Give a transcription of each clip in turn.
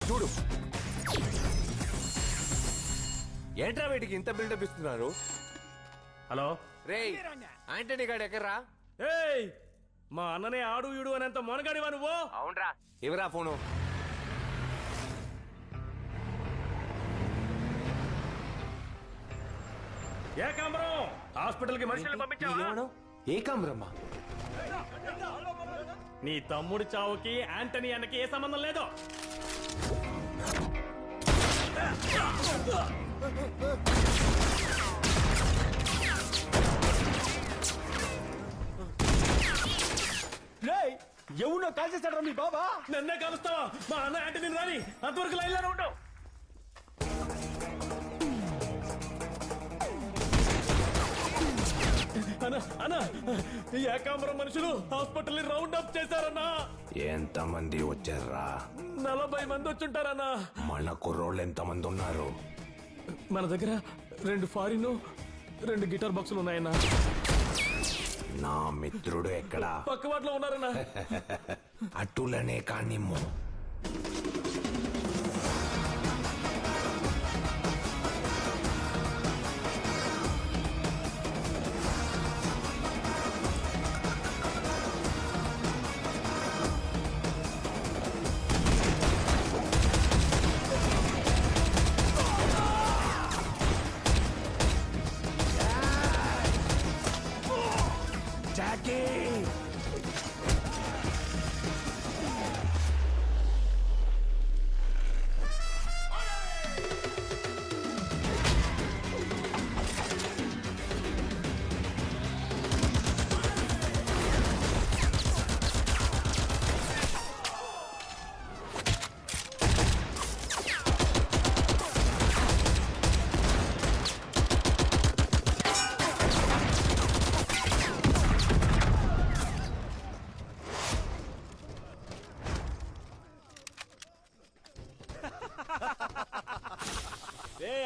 చూడు. ఏంట్రా వీటికి ఇంత బిల్డప్ ఇస్తున్నారు? హలో రేయ్, ఆంటనీ గాడు ఎక్కడ్రా? ఏయ్, మా అన్ననే ఆడు ఈడు అనేంత మొనగాడివా నువ్వు? అవునరా, ఎవరా ఫోను? ఏకాంబరం హాస్పిటల్ కి మనుషుల్ని పంపించావా? ఏకాంబరమ్మా? నీ తమ్ముడి చావుకి యాంటనీ అన్నకి ఏ సంబంధం లేదు. ఎవడో కాల్ చేశాడు మీ బాబా. నన్నే కలుస్తావా? మా అన్న యాంటనీ రాని అంతవరకు లైన్ లోనే ఉండవు. అన్నా, ఈ ఏకాంబరం మనుషులు హాస్పిటల్ రౌండ్ అప్ చేశారన్నా. ఎంతమంది వచ్చారా? 40 మంది వచ్చుంటారన్నా. మన కుర్రోళ్ళు ఎంతమంది ఉన్నారు? మన దగ్గర 2 ఫారిన్ 2 గిటార్ బాక్సులు ఉన్నాయన్నా. నా మిత్రుడు ఎక్కడా? పక్కవాట్లో ఉన్నారన్నా. అటులనే కానిమ్ము.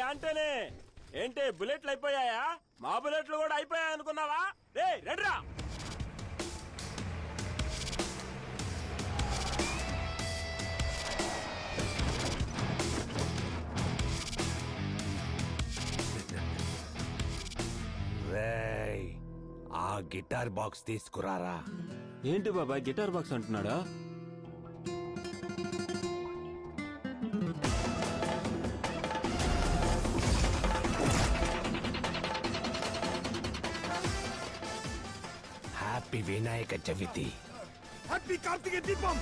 అంటేనే ఏంటి బుల్లెట్లు అయిపోయాయా? మా బుల్లెట్లు కూడా అయిపోయాయి అనుకున్నావా? రే రెడ్రా, రేయ్, ఆ గిటార్ బాక్స్ తీసుకురారా. ఏంటి బాబా గిటార్ బాక్స్ అంటున్నాడా? హ్యాపీ వినాయక చవితి. హ్యాపీ కార్తీక దీపం.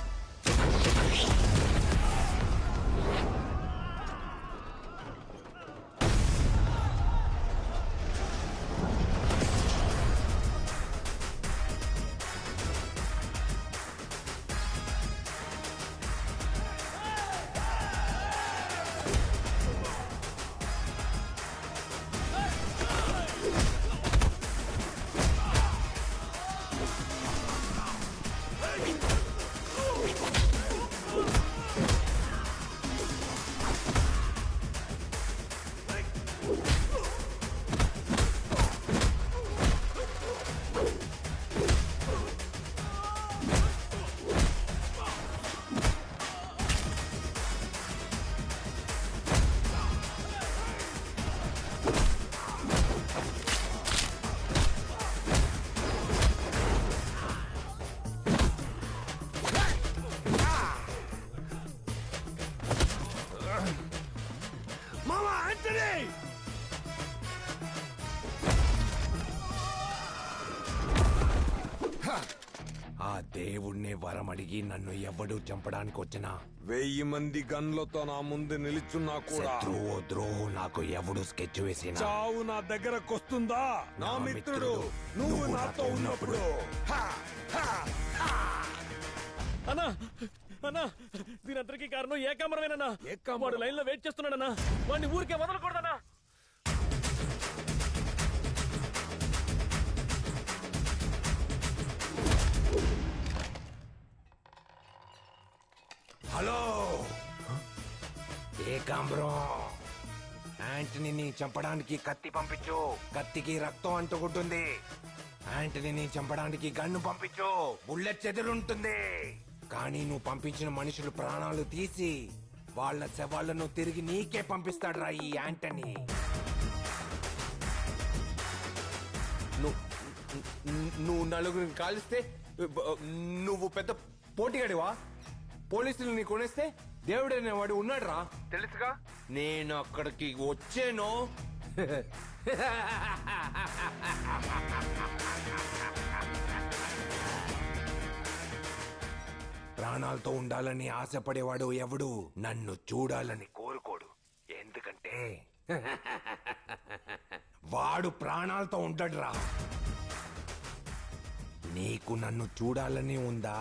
ఆ దేవుణ్ణి వరం అడిగి నన్ను ఎవడు చంపడానికి వచ్చినా 1000 మంది గన్లతో నా ముందు నిలుచున్నా కూడా శత్రువు ద్రోహు నాకు ఎవడు స్కెచ్ వేసినా చావు నా దగ్గరకొస్తుందా? నా మిత్రుడు నువ్వు నాతో ఉన్నప్పుడు. అన్నా అన్నా, దీనంతరికి కారణం ఏకాంబరమేనన్నా. వాడు లైన్ లో వెయిట్ చేస్తున్నాడన్నా. వాడిని ఊరికే వదలకూడదన్నా. హలో ఏకాంబరం, యాంటనీని చంపడానికి కత్తి పంపించు. కత్తికి రక్తం అంటుకుంటుంది. యాంటనీని చంపడానికి గన్ను పంపించు. బుల్లెట్ చెదురుంటుంది. కానీ నువ్వు పంపించిన మనుషులు ప్రాణాలు తీసి వాళ్ళ శవాలను తిరిగి నీకే పంపిస్తాడ్రా ఈ యాంటనీ. నువ్వు నలుగురిని కాలిస్తే నువ్వు పెద్ద పోటీగాడివా? పోలీసులు నీ కొనేస్తే దేవుడనే వాడు ఉన్నాడు రా, తెలుసుగా. నేను అక్కడికి వచ్చాను. ప్రాణాలతో ఉండాలని ఆశపడేవాడు ఎవడు నన్ను చూడాలని కోరుకోడు. ఎందుకంటే వాడు ప్రాణాలతో ఉంటాడురా. నీకు నన్ను చూడాలని ఉందా?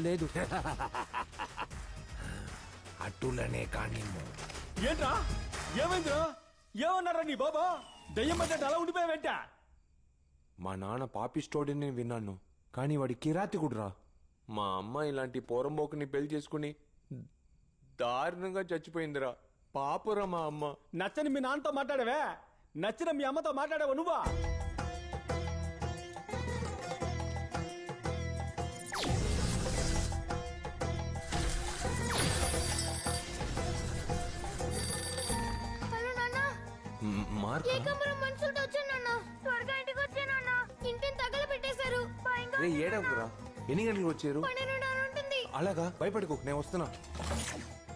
లేదు. అటులనే కానీ ఏంట్రా ఏమైందిరా? ఏమన్నారా నీ బాబా? దయ్యం పడ్డట్టు అలా ఉండిపోయావేంట? మా నాన్న పాపిస్టోడని విన్నాను, కానీ వాడి కిరాతికుడురా. మా అమ్మ ఇలాంటి పోరంబోకుని పెళ్లి చేసుకుని దారుణంగా చచ్చిపోయిందిరా. పాపురా మా అమ్మ. నచ్చని మీ నాన్నతో మాట్లాడావే, నచ్చిన మీ అమ్మతో మాట్లాడావా నువ్వా? హలో నాన్న, మార్క్ ఏకాంబరం మనుషులతో వచ్చాను నాన్న. త్వరగా ఇంటికి వచ్చే నాన్న. ఇంటిని తగలబెట్టేశారు. భయంగా ఉంది ఏడవకురా. ఎన్ని గంటలకు వచ్చారు? 12:30 ఉంటుంది. అలాగా, భయపడుకో, నేను వస్తున్నా.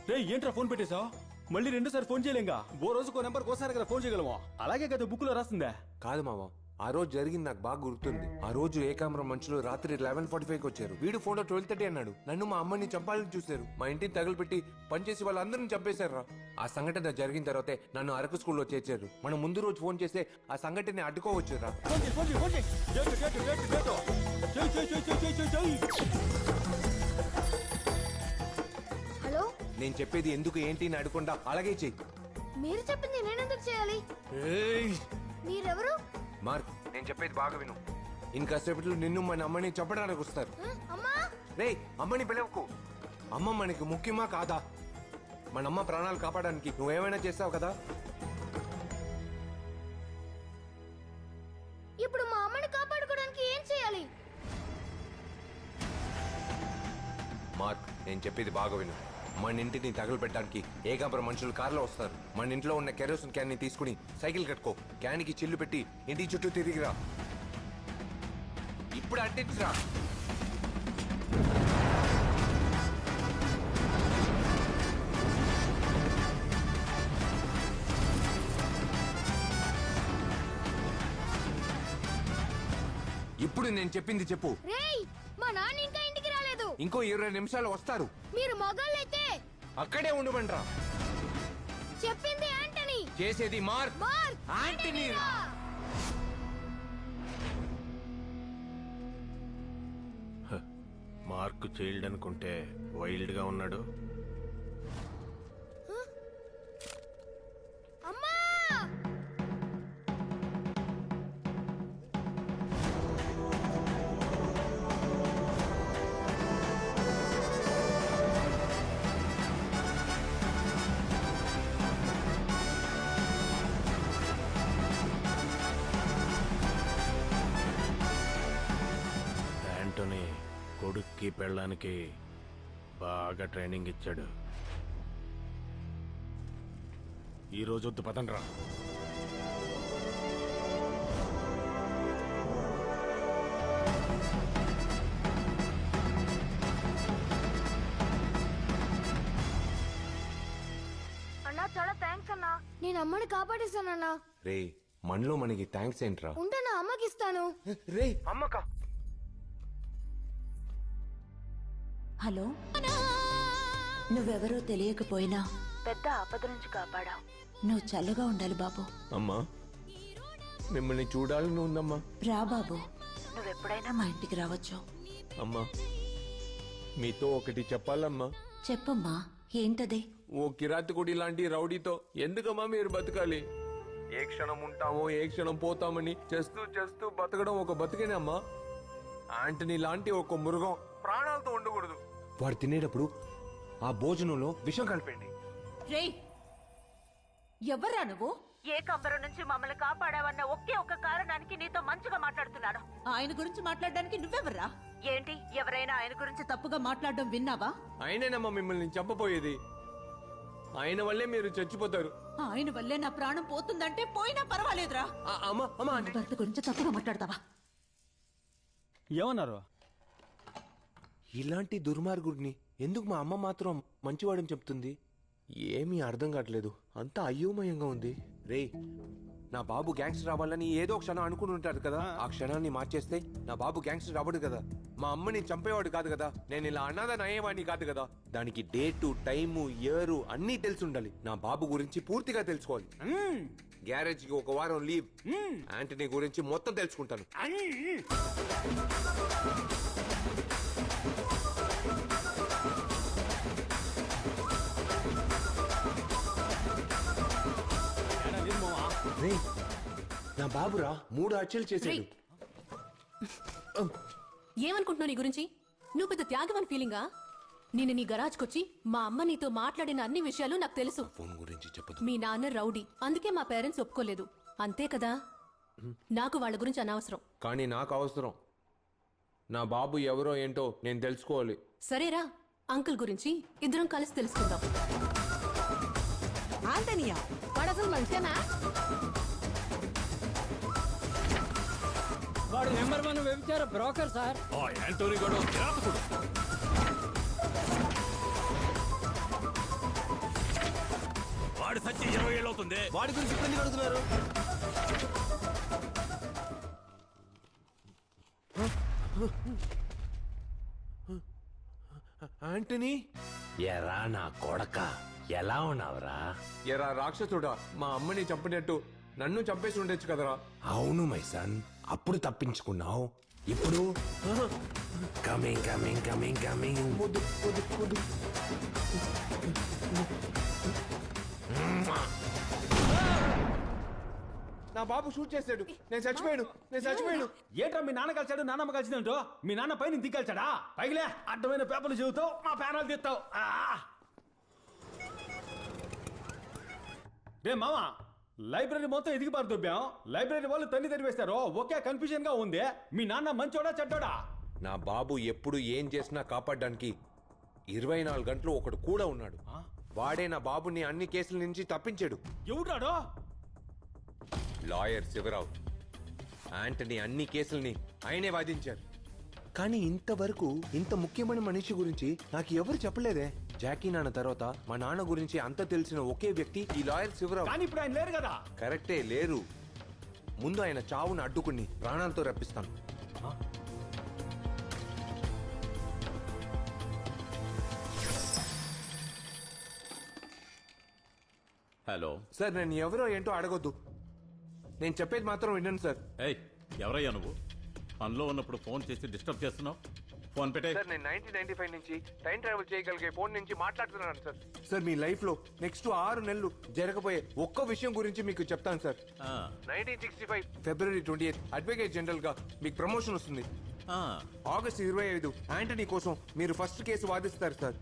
రే ఏంట్రా ఫోన్ పెట్టేశావు? మళ్ళీ రెండోసారి ఫోన్ చేయలేంగా? ఓ రోజుకో నెంబర్ కోసారి కదా ఫోన్ చేయగలమా? అలాగే కదా బుక్ లో రాస్తుందా? కాదు మామ, ఆ రోజు జరిగింది నాకు బాగా గుర్తుంది. ఆ రోజు ఏకాంబరం మనుషులు రాత్రి 11:45 వచ్చారు. వీడు ఫోన్లో 12:30 అన్నాడు. నన్ను మా అమ్మని చంపాలని చూశారు. మా ఇంటిని తగలపెట్టి పనిచేసి వాళ్ళందరినీ చంపేశారు. ఆ సంఘటన జరిగిన తర్వాతే నన్ను అరకు స్కూల్లో చేర్చారు. మనం ముందు రోజు ఫోన్ చేస్తే ఆ సంఘటన అడ్డుకోవచ్చురా. ఫోన్ చేయి, ఫోన్ చేయి, ఫోన్ చేయి. చేయి, చేయి, చేయి, చేయి, చేయి. చేయి, చేయి, చేయి, చేయి, చేయి, చేయి. హలో, నేను చెప్పేది ఎందుకు ఏంటి అని అడగకుండా అలాగే చెయ్యి. మీరు చెప్పింది నేనెందుకు చేయాలి? మీరెవరు? మార్క్, నేను చెప్పేది బాగా విను. ఇంకాసేపట్లో నిన్ను మన అమ్మని చంపడానికి వస్తారు. అమ్మా, రే, అమ్మని పిలవకు. అమ్మ మనకి ముఖ్యమా కాదా? మన అమ్మ ప్రాణాలు కాపాడడానికి నువ్వేమైనా చేస్తావు కదా. ఇప్పుడు మా అమ్మని కాపాడుకోవడానికి ఏం చేయాలి? మార్క్, నేను చెప్పేది బాగా విను. మన ఇంటిని తగలబెట్టడానికి ఏకాంబరం మనుషులు కారులో వస్తారు. మన ఇంట్లో ఉన్న కెరోసిన్ క్యాన్ ని తీసుకుని సైకిల్ కట్టుకో. క్యాన్ కి చిల్లు పెట్టి ఇంటి చుట్టూ తిరిగిరా. ఇప్పుడు అంటించురా. ఇప్పుడు నేను చెప్పింది చెప్పు. రేయ్, మా నాన్న ఇంకా ఇంటికి రాలేదు. ఇంకో 20 నిమిషాలు వస్తారు. మీరు మగాళ్ళైతే అక్కడే ఉండమండ్రా. చెప్పింది యాంటనీ, చేసేది మార్క్. మార్క్ యాంటనీ రా. మార్క్ చైల్డ్ అనుకుంటే వైల్డ్ గా ఉన్నాడు. అమ్మా, యాంటోనీ కొడుక్కి పెళ్ళానికి బాగా ట్రైనింగ్ ఇచ్చాడు. ఈ రోజు వద్దు, పదండ్రా. అన్నా చాలా థ్యాంక్స్ అన్నా. నేను అమ్మని కాపాడేశానన్నా. రే, మనలో మనకి థ్యాంక్స్ ఏంట్రా? ఉంటాను, అమ్మకి ఇస్తాను. రే, అమ్మకా? హలో, నువ్వెవరో తెలియకపోయినా పెద్ద ఆపద నుంచి కాపాడావు. నువ్వు చల్లగా ఉండాలి బాబు. అమ్మా, మిమ్మల్ని చూడాలని ఉందమ్మా. రా బాబు, నువ్వెప్పుడైనా మా ఇంటికి రావచ్చు. అమ్మా, మీతో ఒకటి చెప్పాలమ్మా. చెప్పమ్మా, ఏంటది? ఓ కిరాతకుడి లాంటి రౌడీతో ఎందుకమ్మా మీరు బతకాలి? ఏ క్షణం ఉంటామో ఏ క్షణం పోతామని చేస్తూ చేస్తూ బతకడం ఒక బతికేనమ్మా. యాంటనీ లాంటి ఒక మృగం ప్రాణాలతో ఉండకూడదు. వాడు తినేటప్పుడు ఆ భోజనంలో విషం కలిపండి. రేయ్, ఎవర్రా నువ్వు? ఏ కంబరం నుంచి మమ్మల్ని కాపాడావన్న ఒకే ఒక్క కారణానికి నీతో మంచిగా మాట్లాడుతున్నాను. ఆయన గురించి మాట్లాడడానికి నువ్వెవర్రా? ఏంటి ఎవరైనా ఆయన గురించి తప్పుగా మాట్లాడడం విన్నావా? ఆయనేనమ్మా మిమ్మల్ని చంపబోయేది. ఆయన వల్లే మీరు చచ్చిపోతారు. ఆయన వల్లే నా ప్రాణం పోతుందంటే పోయినా పర్వాలేదురా. అమ్మా అమ్మా భర్త గురించి తప్పుగా మాట్లాడతావా? ఏమన్నారు? ఇలాంటి దుర్మార్గుడిని ఎందుకు మా అమ్మ మాత్రం మంచివాడని చెప్తుంది? ఏమీ అర్థం కావట్లేదు. అంతా అయోమయంగా ఉంది. రే, నా బాబు గ్యాంగ్స్టర్ అవ్వాలని ఏదో క్షణం అనుకుని ఉంటారు కదా. ఆ క్షణాన్ని మార్చేస్తే నా బాబు గ్యాంగ్స్టర్ అవ్వడు కదా. మా అమ్మని చంపేవాడు కాదు కదా. నేను ఇలా అనాథని అయ్యేవాడిని కాదు కదా. దానికి డేటు, టైము, ఇయర్ అన్నీ తెలిసి ఉండాలి. నా బాబు గురించి పూర్తిగా తెలుసుకోవాలి. గ్యారేజ్ కి ఒక వారం లీవ్. యాంటనీ గురించి మొత్తం తెలుసుకుంటాను. రే, నా బాబురా 3 హత్యలు చేశాడు. ఏమనుకుంటున్నావు నీ గురించి? నువ్వు పెద్ద త్యాగమని ఫీలింగా? నిన్న నీ గరాజ్కొచ్చి మా అమ్మ నీతో మాట్లాడిన అన్ని విషయాలు నాకు తెలుసు. ఫోన్ గురించి చెప్పదు. మీ నాన్న రౌడీ, అందుకే మా పేరెంట్స్ ఒప్పుకోలేదు. అంతే కదా? నాకు వాళ్ళ గురించి అనవసరం. కానీ నాకు అవసరం. నా బాబు ఎవరో ఏంటో నేను తెలుసుకోవాలి. సరేరా, అంకుల్ గురించి ఇద్దరం కలిసి తెలుసుకుందాం. ఆంటనియా వాడు అసలు మంచిదేనా? వాడు నెంబర్ 1 వ్యభిచార బ్రోకర్ సార్. యాంటోనీ గడు కిరాతకుడు. వాడి సచ్చి 20 ఏళ్ళు అవుతుంది. వాడి గురించి ఇప్పుడు ఎందుకు అడుగుతున్నారు? యాంటనీ, ఎరా నా కొడక, ఎలా ఉన్నావురా? ఎరా రాక్షసుడా, మా అమ్మని చంపినట్టు నన్ను చంపేసి ఉండొచ్చు కదరా. అవును మైసన్, అప్పుడు తప్పించుకున్నావు. ఇప్పుడు కమింగ్ కమింగ్ కమింగ్ కమింగ్. నా బాబు షూట్ చేశాడు. నేను చచ్చిపోయాడు. ఏంట్రా మీ నాన్న కలిసాడు, నాన్నమ్మ కలిసిందంటో? మీ నాన్న పైన దిగ్గలిచాడా? పైగిలే, అడ్డమైన పేపర్లు చదువుతావు, మా పేనాలు తీస్తావు. రే మామా, లైబ్రరీ మొత్తం ఎదిగి పారు దొబ్బాం. లైబ్రరీ వాళ్ళు తన్ని తెరివేస్తారు. ఒకే కన్ఫ్యూజన్ గా ఉంది. మీ నాన్న మంచోడా చెడ్డోడా? నా బాబు ఎప్పుడు ఏం చేసినా కాపాడడానికి 24 గంటలు ఒకడు కూడా ఉన్నాడు. వాడే నా బాబుని అన్ని కేసుల నుంచి తప్పించాడు. ఎవడాడో? లాయర్ శివరావు. యాంటనీ అన్ని కేసుల్ని ఆయనే వాదించారు. కానీ ఇంతవరకు ఇంత ముఖ్యమైన మనిషి గురించి నాకు ఎవరు చెప్పలేదే. జాకీ నాన్న తర్వాత మా నాన్న గురించి అంత తెలిసిన ఒకే వ్యక్తి ఈ లాయర్ శివరావు. కానీ ఇప్పుడు ఆయన లేరు కదా. కరెక్టే, లేరు. ముందు ఆయన చావును అడ్డుకుని ప్రాణాలతో రప్పిస్తాను. హలో సార్, నేను ఎవరో ఏంటో అడగొద్దు. నేను చెప్పేది మాత్రం వినండి సార్. ఏయ్, ఎవరయ్యా నువ్వు? పనిలో ఉన్నప్పుడు ఫోన్ చేసి డిస్టర్బ్ చేస్తున్నావు. ఫోన్ పెట్టే. సార్, నేను 1995 నుంచి టైం ట్రావెల్ చేయగలిగే ఫోన్ నుంచి మాట్లాడుతున్నాను సార్. సార్, మీ లైఫ్ లో నెక్స్ట్ 6 నెలలు జరగబోయే ఒక్క విషయం గురించి మీకు చెప్తాను సార్. 1965 ఫిబ్రవరి 28 అడ్వకేట్ జనరల్ గా మీకు ప్రమోషన్ వస్తుంది. ఆగస్ట్ 25 యాంటనీ కోసం మీరు ఫస్ట్ కేసు వాదిస్తారు సార్.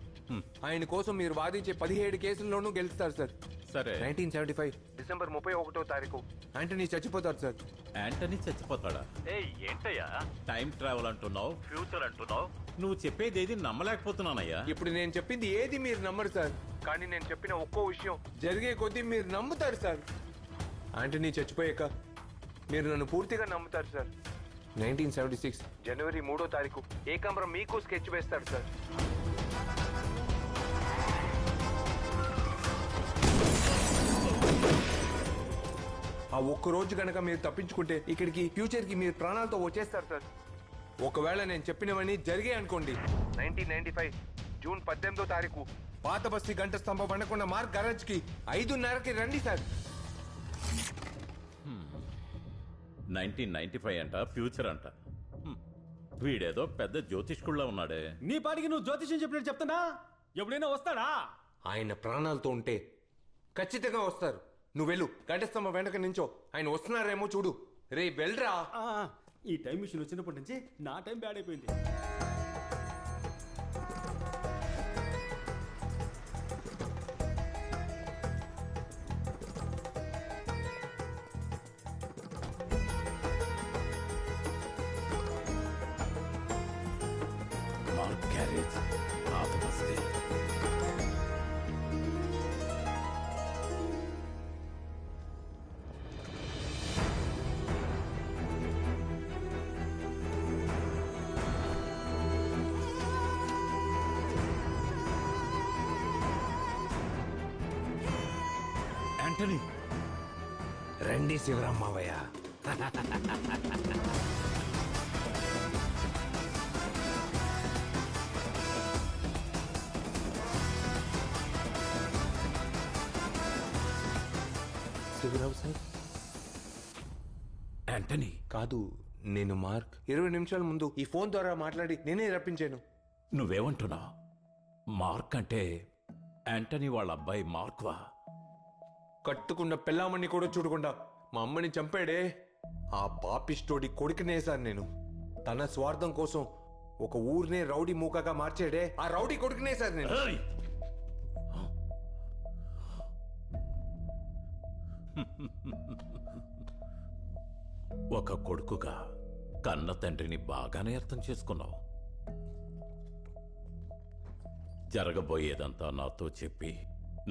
ఆయన కోసం మీరు వాదించే 17 కేసుల్లోనూ గెలుస్తారు సార్. సరే. 1975 డిసెంబర్ 31వ తారీఖు యాంటనీ చచ్చిపోతారు సార్. యాంటనీ చచ్చిపోతాడా? ఏంటయ్యా టైం ట్రావెల్ అంటున్నావు, ఫ్యూచర్ అంటున్నావు? నువ్వు చెప్పేది ఏది నమ్మలేకపోతున్నానయ్యా. ఇప్పుడు నేను చెప్పింది ఏది మీరు నమ్మరు సార్. కానీ నేను చెప్పిన ఒక్కో విషయం జరిగే కొద్దీ మీరు నమ్ముతారు సార్. యాంటనీ చచ్చిపోయాక మీరు నన్ను పూర్తిగా నమ్ముతారు సార్. 1976 జనవరి 3వ తారీఖు ఏకాంబరం మీకు స్కెచ్ వేస్తాడు సార్. ఆ ఒక్క రోజు గనక మీరు తప్పించుకుంటే ఇక్కడికి ఫ్యూచర్ కి మీరు ప్రాణాలతో వచ్చేస్తారు సార్. ఒకవేళ నేను చెప్పినవన్నీ జరిగే అనుకోండి, 1995 జూన్ 18వ తారీఖు పాత బస్తీ గంట స్తంభం వండకుండా మార్క్ గరాజ్ కి 5:30కి రండి సార్. 1995 అంట, ఫ్యూచర్ అంట. వీడేదో పెద్ద జ్యోతిష్కుల్లా ఉన్నాడే. నీ పాటికి నువ్వు జ్యోతిష్యం చెప్పినట్టు చెప్తున్నా. ఎప్పుడైనా వస్తాడా? ఆయన ప్రాణాలతో ఉంటే ఖచ్చితంగా వస్తారు. నువ్వు వెళ్ళు, గంట స్తంభం వెనక నుంచో ఆయన వస్తున్నారేమో చూడు. రే వెళ్ళరా. ఈ టైం మిషన్ వచ్చినప్పటి నుంచి నా టైం బ్యాడ్ అయిపోయింది. యాంటనీ రండి శివరాం మావయ్య. శివరాం సార్ యాంటనీ కాదు, నేను మార్క్. 20 నిమిషాల ముందు ఈ ఫోన్ ద్వారా మాట్లాడి నేనే రప్పించాను. నువ్వేమంటున్నావు? మార్క్ అంటే యాంటనీ వాళ్ళ అబ్బాయి మార్క్వా? కట్టుకున్న పెళ్ళామని కూడా చూడకుండా మా అమ్మని చంపాడే ఆ పాపిస్టోడి కొడుకునే సార్ నేను. తన స్వార్థం కోసం ఒక ఊరినే రౌడీ మూకగా మార్చాడే ఆ రౌడీ కొడుకునే సార్ నేను. ఏయ్! ఒక కొడుకుగా కన్న తండ్రిని బాగానే అర్థం చేసుకున్నావు. జరగబోయేదంతా నాతో చెప్పి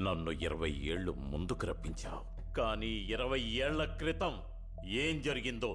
నన్ను 20 ఏళ్ళు ముందుకు రప్పించావు. కానీ 20 ఏళ్ల క్రితం ఏం జరిగిందో